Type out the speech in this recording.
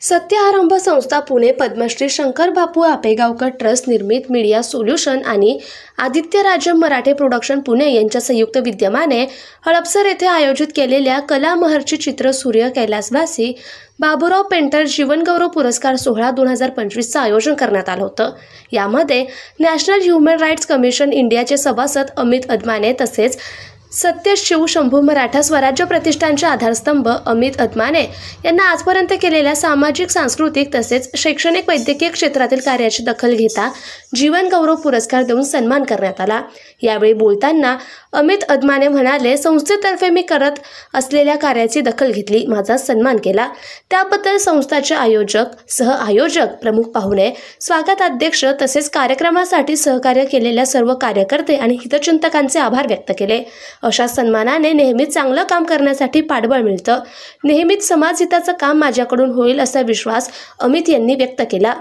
सत्यारंभ संस्था पुणे, पद्मश्री शंकर बापू आपेगावकर ट्रस्ट निर्मित media solution आणि आदित्य राज मराठे प्रोडक्शन पुणे यांच्या संयुक्त विद्यमाने हडपसर येथे आयोजित केलेल्या कला महर्षी चित्र सूर्य कैलासवासी बाबूराव पेंटर जीवनगौरव पुरस्कार सोहळा 2025चं आयोजन करण्यात आलं होतं। यामध्ये नॅशनल ह्युमन राईट्स कमिशन इंडियाचे सभासद अमित अदमाने तसेच सत्य शिव शंभू मराठा स्वराज्य प्रतिष्ठानचे आधारस्तंभ अमित अदमाने यांना आजपर्यंत केलेल्या सामाजिक, सांस्कृतिक तसेच शैक्षणिक, वैद्यकीय क्षेत्रातील कार्याची दखल घेता जीवनगौरव पुरस्कार देऊन सन्मान करण्यात आला। यावेळी बोलताना अमित अदमाने म्हणाले, संस्थेतर्फे मी करत असलेल्या कार्याची दखल घेतली, माझा सन्मान केला, त्याबद्दल संस्थेचे आयोजक, सहआयोजक, प्रमुख पाहुणे, स्वागताध्यक्ष तसेच कार्यक्रमासाठी सहकार्य केलेल्या सर्व कार्यकर्ते आणि हितचिंतकांचे आभार व्यक्त केले। अशा सन्मानाने नेहमीच चांगलं काम करण्यासाठी पाठबळ मिळतं। नेहमीच समाजहिताचं काम माझ्याकडून होईल असा विश्वास अमित यांनी व्यक्त केला।